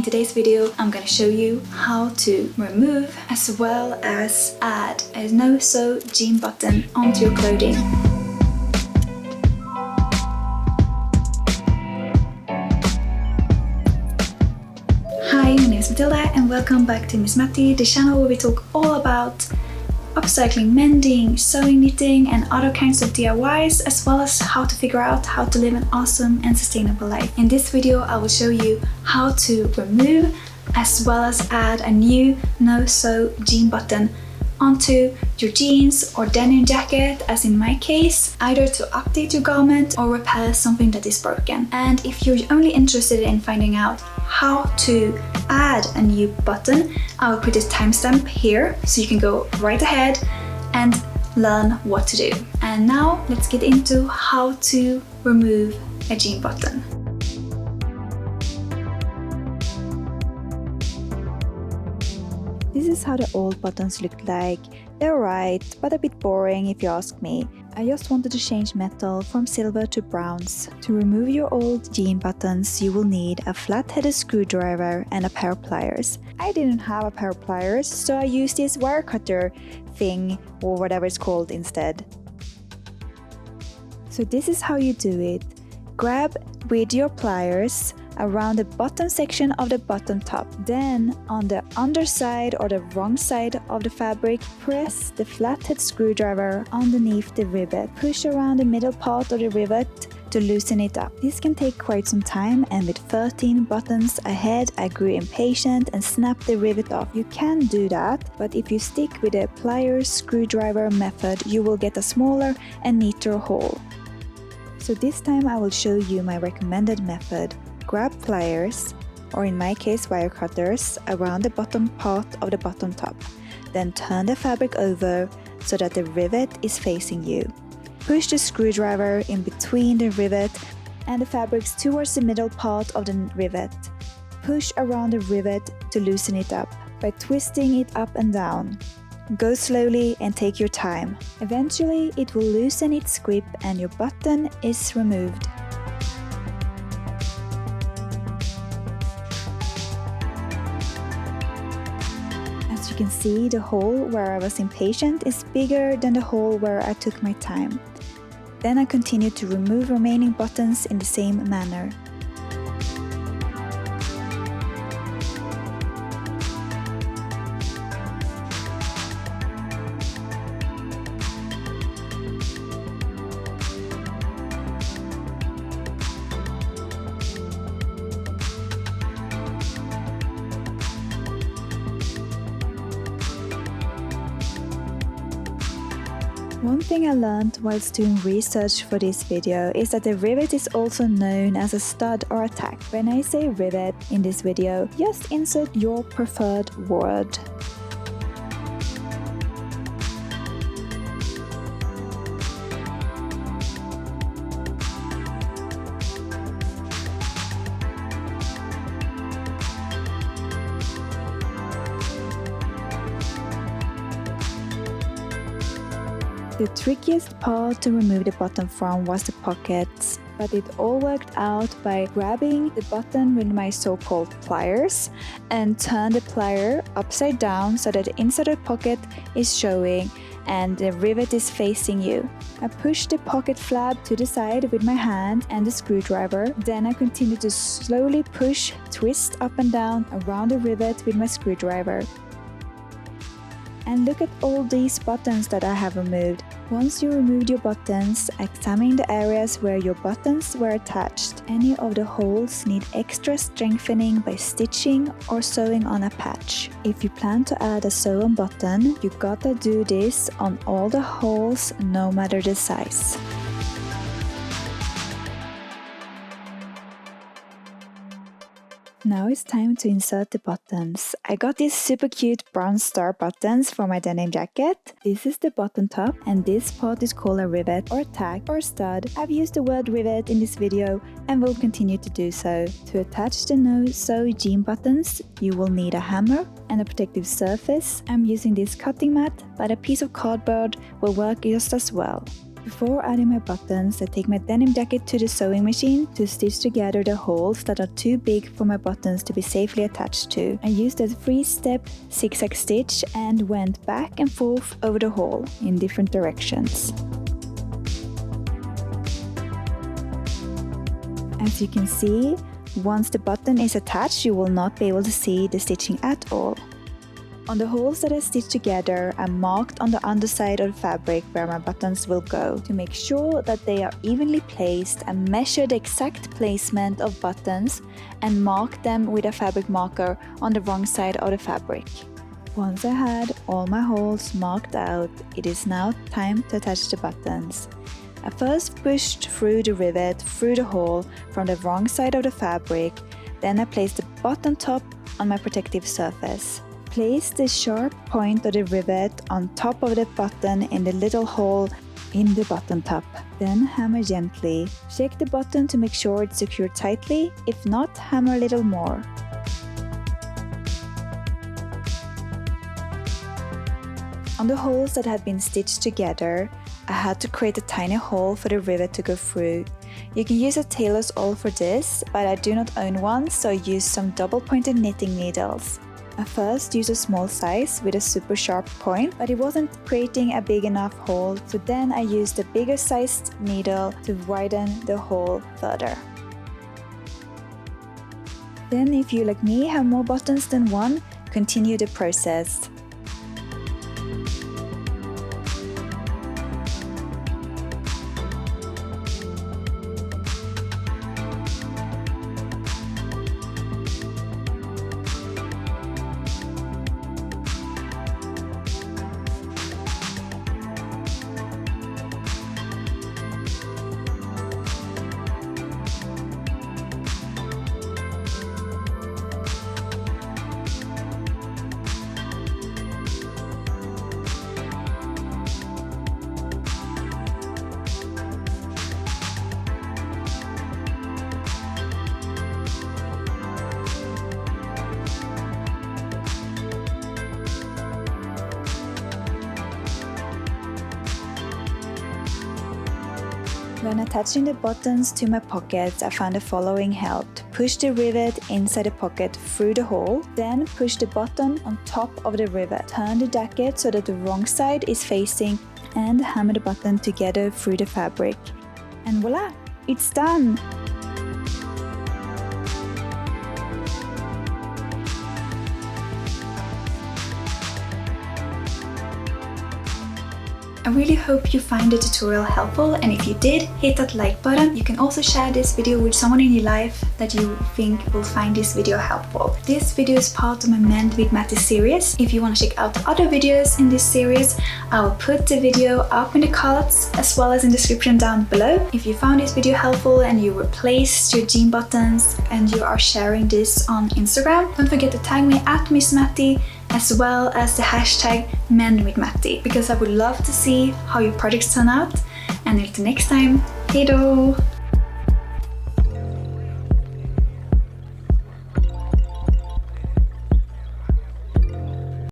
In today's video, I'm gonna show you how to remove as well as add a no-sew jean button onto your clothing. Hi, my name is Matilda and welcome back to Miss Matti, the channel where we talk all about upcycling, mending, sewing, knitting and other kinds of DIYs, as well as how to figure out how to live an awesome and sustainable life. In this video I will show you how to remove as well as add a new no-sew jean button onto your jeans or denim jacket, as in my case, either to update your garment or repair something that is broken. And if you're only interested in finding out how to add a new button, I will put a timestamp here so you can go right ahead and learn what to do. And now let's get into how to remove a jean button. This is how the old buttons looked like. They're right, but a bit boring if you ask me. I just wanted to change metal from silver to browns. To remove your old jean buttons, you will need a flat-headed screwdriver and a pair of pliers. I didn't have a pair of pliers, so I used this wire cutter thing or whatever it's called instead. So this is how you do it. Grab with your pliers around the bottom section of the bottom top. Then on the underside or the wrong side of the fabric, press the flathead screwdriver underneath the rivet. Push around the middle part of the rivet to loosen it up. This can take quite some time, and with 13 buttons ahead I grew impatient and snapped the rivet off. You can do that, but if you stick with the pliers screwdriver method, you will get a smaller and neater hole. So this time I will show you my recommended method. Grab pliers, or in my case wire cutters, around the bottom part of the bottom top. Then turn the fabric over so that the rivet is facing you. Push the screwdriver in between the rivet and the fabrics towards the middle part of the rivet. Push around the rivet to loosen it up by twisting it up and down. Go slowly and take your time. Eventually it will loosen its grip and your button is removed. As you can see, the hole where I was impatient is bigger than the hole where I took my time. Then I continued to remove remaining buttons in the same manner. One thing I learned whilst doing research for this video is that the rivet is also known as a stud or a tack. When I say rivet in this video, just insert your preferred word. The trickiest part to remove the button from was the pockets, but it all worked out by grabbing the button with my so-called pliers and turn the plier upside down so that the inside of the pocket is showing and the rivet is facing you. I pushed the pocket flap to the side with my hand and the screwdriver. Then I continued to slowly push, twist up and down around the rivet with my screwdriver. And look at all these buttons that I have removed. Once you removed your buttons, examine the areas where your buttons were attached. Any of the holes need extra strengthening by stitching or sewing on a patch. If you plan to add a sew-on button, you gotta do this on all the holes, no matter the size. Now it's time to insert the buttons. I got these super cute brown star buttons for my denim jacket. This is the button top and this part is called a rivet or tack or stud. I've used the word rivet in this video and will continue to do so. To attach the no-sew jean buttons, you will need a hammer and a protective surface. I'm using this cutting mat, but a piece of cardboard will work just as well. Before adding my buttons, I take my denim jacket to the sewing machine to stitch together the holes that are too big for my buttons to be safely attached to. I used a 3-step zigzag stitch and went back and forth over the hole in different directions. As you can see, once the button is attached, you will not be able to see the stitching at all. On the holes that I stitched together, I marked on the underside of the fabric where my buttons will go to make sure that they are evenly placed, and measure the exact placement of buttons and mark them with a fabric marker on the wrong side of the fabric. Once I had all my holes marked out, it is now time to attach the buttons. I first pushed through the rivet through the hole from the wrong side of the fabric, then I placed the bottom top on my protective surface. Place the sharp point of the rivet on top of the button in the little hole in the button top. Then hammer gently. Check the button to make sure it's secured tightly. If not, hammer a little more. On the holes that had been stitched together, I had to create a tiny hole for the rivet to go through. You can use a tailor's awl for this, but I do not own one, so I used some double-pointed knitting needles. I first used a small size with a super sharp point, but it wasn't creating a big enough hole, so then I used a bigger sized needle to widen the hole further. Then, if you like me have more buttons than one, continue the process. When attaching the buttons to my pockets, I found the following helped. Push the rivet inside the pocket through the hole, then push the button on top of the rivet. Turn the jacket so that the wrong side is facing, and hammer the button together through the fabric. And voila! It's done! I really hope you find the tutorial helpful, and if you did, hit that like button. You can also share this video with someone in your life that you think will find this video helpful. This video is part of my Miss Matti series. If you want to check out the other videos in this series, I will put the video up in the cards as well as in the description down below. If you found this video helpful and you replaced your jean buttons and you are sharing this on Instagram, don't forget to tag me at Miss Matti, as well as the hashtag #MenWithMatti, because I would love to see how your projects turn out. And until next time, hejdå!